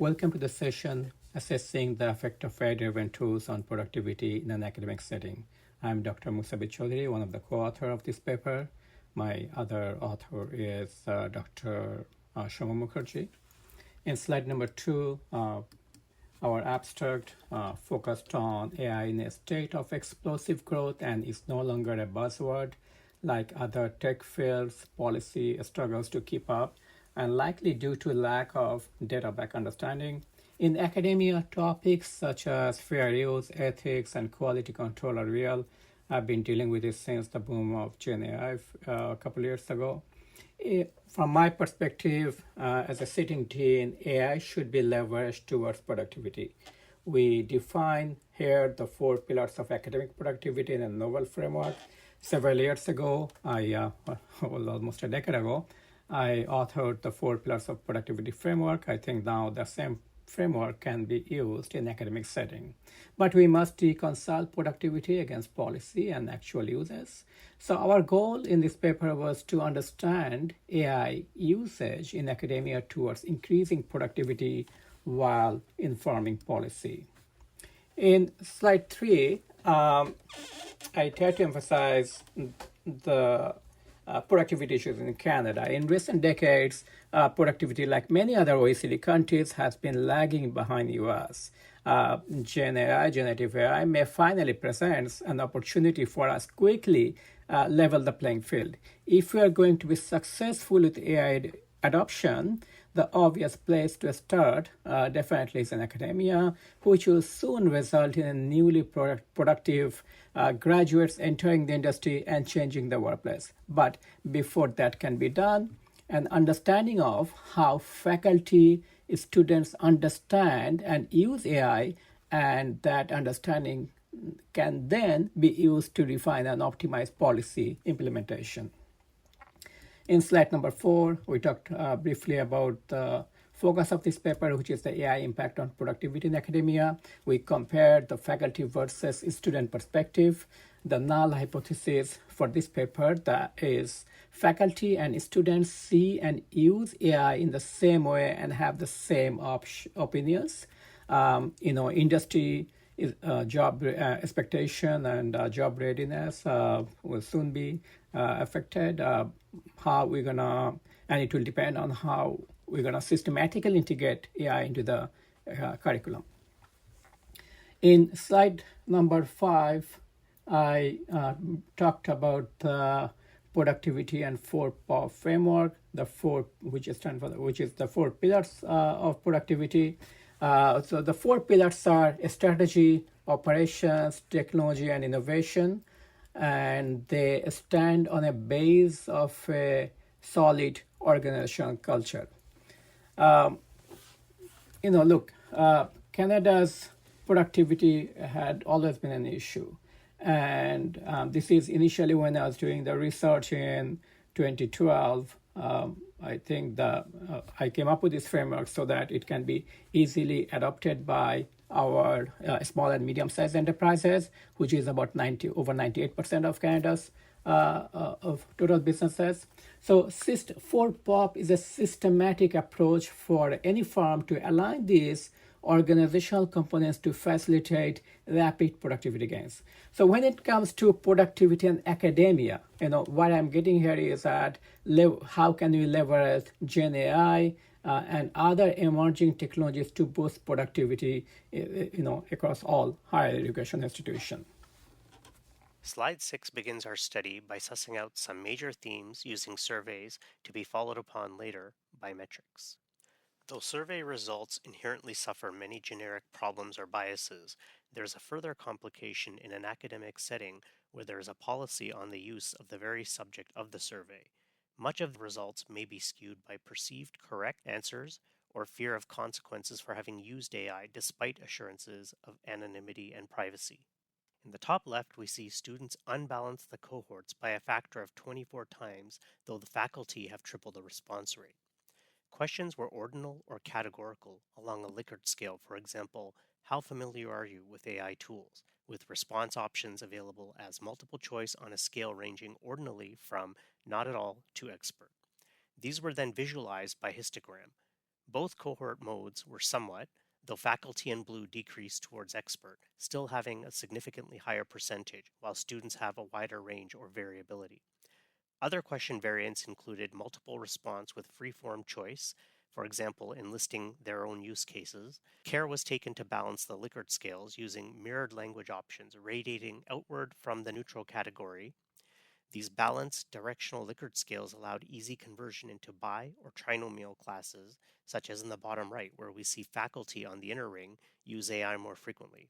Welcome to the session assessing the effect of AI-driven tools on productivity in an academic setting. I'm Dr. Musabbir Chowdhury, one of the co-author of this paper. My other author is Dr. Shoma Mukherjee. In slide number 2, our abstract focused on AI in a state of explosive growth and is no longer a buzzword like other tech fields. Policy struggles to keep up, and likely due to lack of data-backed understanding. In academia, topics such as fair use, ethics, and quality control are real. I've been dealing with this since the boom of Gen AI a couple years ago. From my perspective, as a sitting dean, AI should be leveraged towards productivity. We define here the 4 pillars of academic productivity in a novel framework. Several years ago, almost a decade ago, I authored the 4 pillars of productivity framework. I think now the same framework can be used in academic setting. But we must reconcile productivity against policy and actual uses. So our goal in this paper was to understand AI usage in academia towards increasing productivity while informing policy. In slide 3, I try to emphasize the productivity issues in Canada. In recent decades, productivity, like many other OECD countries, has been lagging behind the US. Gen AI, generative AI, may finally present an opportunity for us quickly level the playing field. If we are going to be successful with AI adoption, the obvious place to start definitely is in academia, which will soon result in a newly productive graduates entering the industry and changing the workplace. But before that can be done, an understanding of how faculty, students understand and use AI, and that understanding can then be used to refine and optimize policy implementation. In slide number 4, we talked briefly about the focus of this paper, which is the AI impact on productivity in academia. We compared the faculty versus student perspective. The null hypothesis for this paper that is faculty and students see and use AI in the same way and have the same opinions. Industry job expectation and job readiness will soon be affected. How we're gonna, and it will depend on how we're gonna systematically integrate AI into the curriculum. In slide number 5, I talked about the productivity and 4 framework, which is the 4 pillars of productivity. So the 4 pillars are strategy, operations, technology, and innovation, and they stand on a base of a solid organizational culture. Canada's productivity had always been an issue. And this is initially when I was doing the research in 2012. I think I came up with this framework so that it can be easily adopted by our small and medium-sized enterprises, which is about over 98% of Canada's of total businesses. So 4POP is a systematic approach for any firm to align these organizational components to facilitate rapid productivity gains. So when it comes to productivity and academia, what I'm getting here is that how can we leverage Gen AI and other emerging technologies to boost productivity, across all higher education institutions. Slide 6 begins our study by sussing out some major themes using surveys to be followed upon later by metrics. Though survey results inherently suffer many generic problems or biases, there is a further complication in an academic setting where there is a policy on the use of the very subject of the survey. Much of the results may be skewed by perceived correct answers or fear of consequences for having used AI despite assurances of anonymity and privacy. In the top left, we see students unbalance the cohorts by a factor of 24 times, though the faculty have tripled the response rate. Questions were ordinal or categorical along a Likert scale. For example, how familiar are you with AI tools, with response options available as multiple choice on a scale ranging ordinally from not at all to expert. These were then visualized by histogram. Both cohort modes were somewhat, though faculty in blue decreased towards expert, still having a significantly higher percentage, while students have a wider range or variability. Other question variants included multiple response with free-form choice, for example, enlisting their own use cases. Care was taken to balance the Likert scales using mirrored language options radiating outward from the neutral category. These balanced directional Likert scales allowed easy conversion into bi- or trinomial classes, such as in the bottom right, where we see faculty on the inner ring use AI more frequently.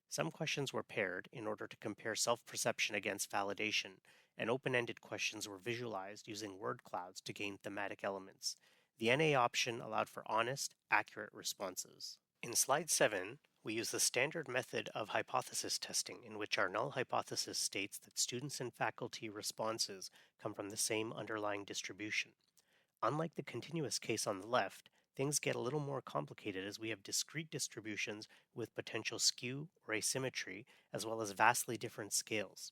Some questions were paired in order to compare self-perception against validation, and open-ended questions were visualized using word clouds to gain thematic elements. The NA option allowed for honest, accurate responses. In slide 7, we use the standard method of hypothesis testing, in which our null hypothesis states that students and faculty responses come from the same underlying distribution. Unlike the continuous case on the left, things get a little more complicated as we have discrete distributions with potential skew or asymmetry, as well as vastly different scales.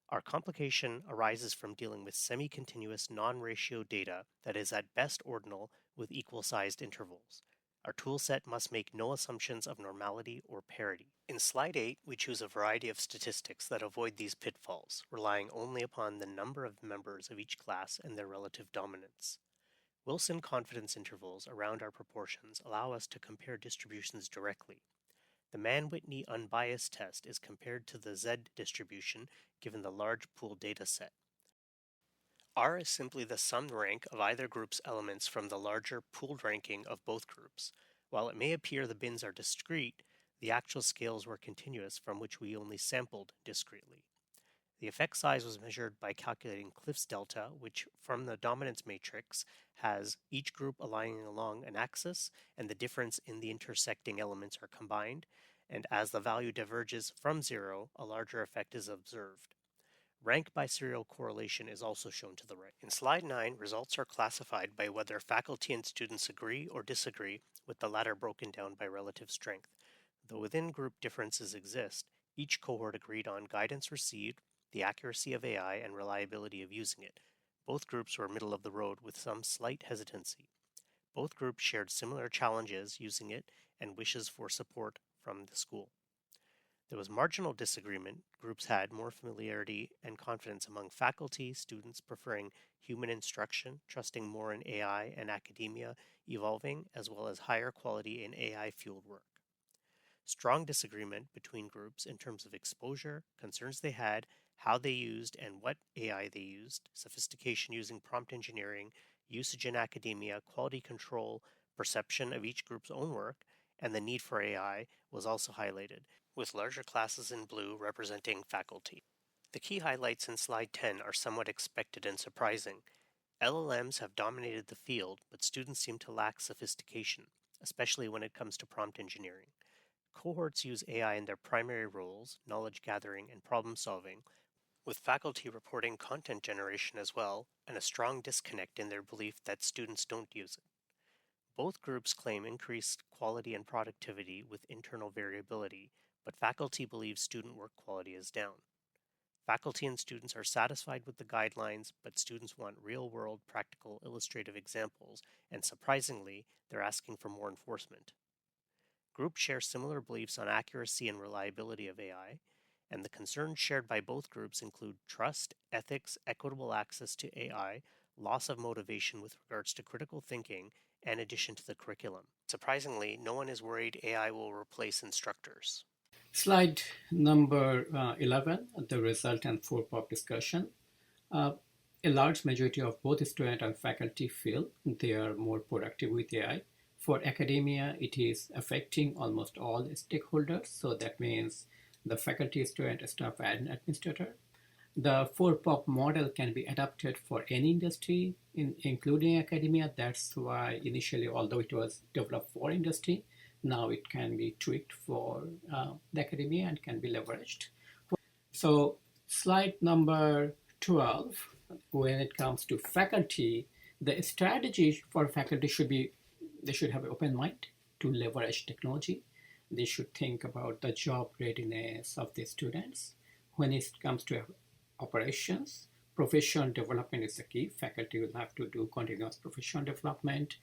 Our complication arises from dealing with semi-continuous non-ratio data that is at best ordinal with equal-sized intervals. Our toolset must make no assumptions of normality or parity. In slide 8, we choose a variety of statistics that avoid these pitfalls, relying only upon the number of members of each class and their relative dominance. Wilson confidence intervals around our proportions allow us to compare distributions directly. The Mann-Whitney unbiased test is compared to the Z distribution given the large pool data set. R is simply the sum rank of either group's elements from the larger pooled ranking of both groups. While it may appear the bins are discrete, the actual scales were continuous from which we only sampled discretely. The effect size was measured by calculating Cliff's delta, which from the dominance matrix has each group aligning along an axis and the difference in the intersecting elements are combined, and as the value diverges from 0, a larger effect is observed. Rank by serial correlation is also shown to the right. In slide 9, results are classified by whether faculty and students agree or disagree, with the latter broken down by relative strength. Though within group differences exist, each cohort agreed on guidance received, the accuracy of AI, and reliability of using it. Both groups were middle of the road with some slight hesitancy. Both groups shared similar challenges using it and wishes for support from the school. There was marginal disagreement. Groups had more familiarity and confidence among faculty, students preferring human instruction, trusting more in AI and academia evolving, as well as higher quality in AI-fueled work. Strong disagreement between groups in terms of exposure, concerns they had, how they used and what AI they used, sophistication using prompt engineering, usage in academia, quality control, perception of each group's own work, and the need for AI was also highlighted, with larger classes in blue representing faculty. The key highlights in slide 10 are somewhat expected and surprising. LLMs have dominated the field, but students seem to lack sophistication, especially when it comes to prompt engineering. Cohorts use AI in their primary roles, knowledge gathering and problem solving, with faculty reporting content generation as well, and a strong disconnect in their belief that students don't use it. Both groups claim increased quality and productivity with internal variability, but faculty believe student work quality is down. Faculty and students are satisfied with the guidelines, but students want real-world, practical, illustrative examples, and surprisingly, they're asking for more enforcement. Groups share similar beliefs on accuracy and reliability of AI, and the concerns shared by both groups include trust, ethics, equitable access to AI, loss of motivation with regards to critical thinking, and addition to the curriculum. Surprisingly, no one is worried AI will replace instructors. Slide number 11, the result and four-part discussion. A large majority of both student and faculty feel they are more productive with AI. For academia, it is affecting almost all stakeholders. So that means the faculty, student, staff, and administrator. The 4-POP model can be adapted for any industry, including academia. That's why initially, although it was developed for industry, now it can be tweaked for the academia and can be leveraged. So slide number 12, when it comes to faculty, the strategy for faculty should be, they should have an open mind to leverage technology. They should think about the job readiness of the students. When it comes to operations, professional development is the key. Faculty will have to do continuous professional development.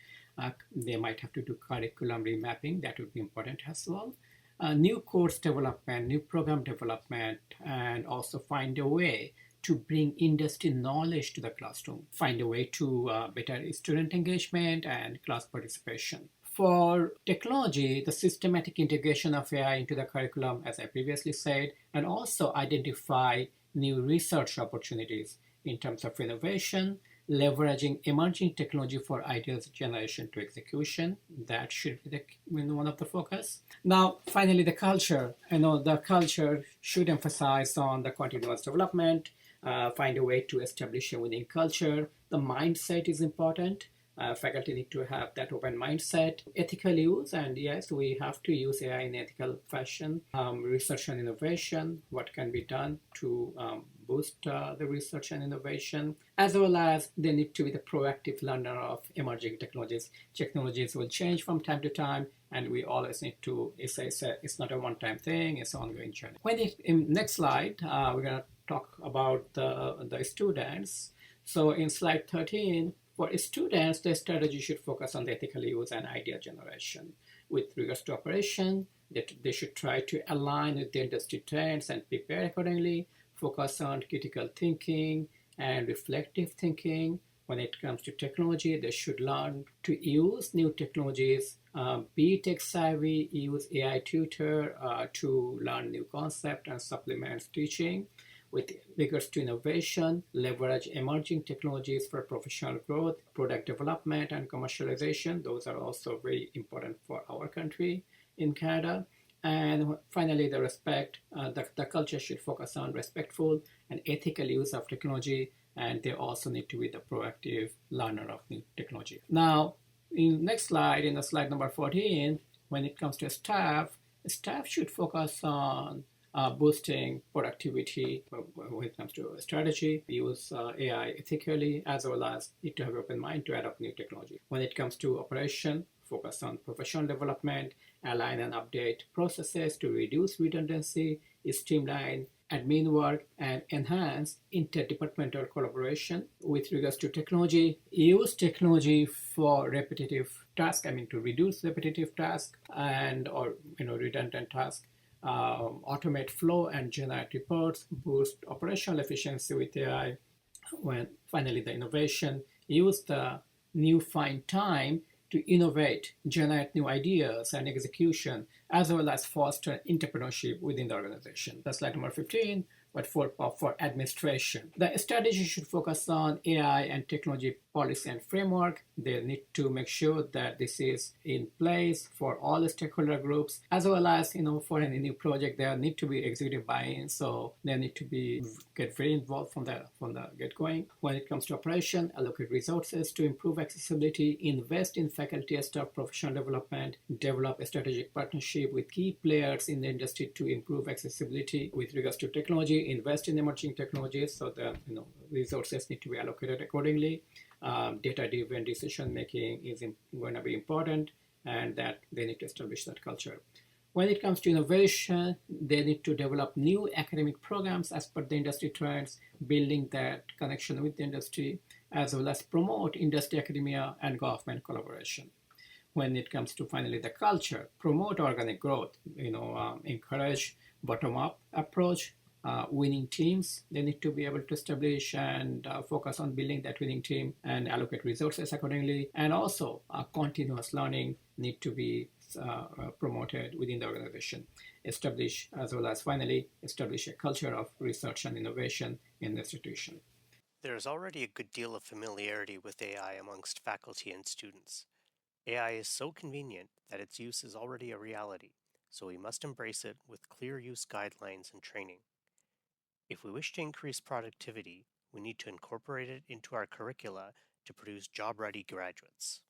They might have to do curriculum remapping. That would be important as well. New course development, new program development, and also find a way to bring industry knowledge to the classroom, find a way to better student engagement and class participation. For technology, the systematic integration of AI into the curriculum, as I previously said, and also identify new research opportunities in terms of innovation, leveraging emerging technology for ideas generation to execution. That should be one of the focus. Now, finally, the culture. The culture should emphasize on the continuous development, find a way to establish a winning culture. The mindset is important. Faculty need to have that open mindset, ethical use, and yes, we have to use AI in ethical fashion. Research and innovation, what can be done to boost the research and innovation, as well as they need to be the proactive learner of emerging technologies. Technologies will change from time to time, and we always need to, it's not a one-time thing, it's an ongoing journey. In next slide, we're going to talk about the students. So in slide 13, for students, the strategy should focus on the ethical use and idea generation. With regards to operation, they should try to align with the industry trends and prepare accordingly, focus on critical thinking and reflective thinking. When it comes to technology, they should learn to use new technologies, be tech savvy, use AI tutor to learn new concepts and supplements teaching. With regards to innovation, leverage emerging technologies for professional growth, product development, and commercialization. Those are also very important for our country in Canada. And finally, the respect. The culture should focus on respectful and ethical use of technology, and they also need to be the proactive learner of new technology. Now, in next slide, in the slide number 14, when it comes to staff should focus on boosting productivity when it comes to strategy, use AI ethically, as well as need to have an open mind to adopt new technology. When it comes to operation, focus on professional development, align and update processes to reduce redundancy, streamline admin work, and enhance interdepartmental collaboration. With regards to technology, use technology for repetitive tasks, to reduce repetitive tasks or redundant tasks. Automate flow and generate reports, boost operational efficiency with AI. Finally, the innovation, use the new find time to innovate, generate new ideas and execution, as well as foster entrepreneurship within the organization. That's slide number 15. But for administration, the strategy should focus on AI and technology policy and framework. They need to make sure that this is in place for all the stakeholder groups, as well as for any new project there need to be executive buy-in, so they need to get very involved from the get-going. When it comes to operation, allocate resources to improve accessibility, invest in faculty and staff professional development, develop a strategic partnership with key players in the industry to improve accessibility. With regards to technology, invest in emerging technologies, so the resources need to be allocated accordingly. Data-driven decision making is going to be important, and that they need to establish that culture. When it comes to innovation, they need to develop new academic programs as per the industry trends, building that connection with the industry, as well as promote industry, academia, and government collaboration. When it comes to finally the culture, promote organic growth, encourage bottom-up approach, winning teams. They need to be able to establish and focus on building that winning team and allocate resources accordingly. And also continuous learning need to be promoted within the organization. Establish, as well as finally, establish a culture of research and innovation in the institution. There is already a good deal of familiarity with AI amongst faculty and students. AI is so convenient that its use is already a reality, so we must embrace it with clear use guidelines and training. If we wish to increase productivity, we need to incorporate it into our curricula to produce job-ready graduates.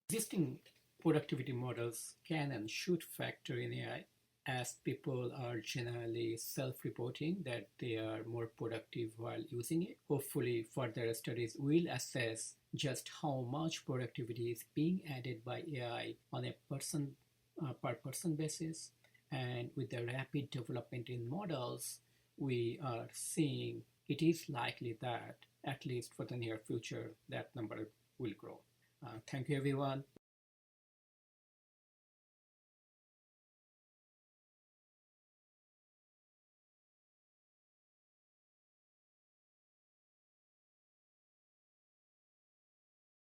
Existing productivity models can and should factor in AI, as people are generally self-reporting that they are more productive while using it. Hopefully, further studies will assess just how much productivity is being added by AI on a per person basis. And with the rapid development in models, we are seeing it is likely that at least for the near future, that number will grow. Thank you, everyone.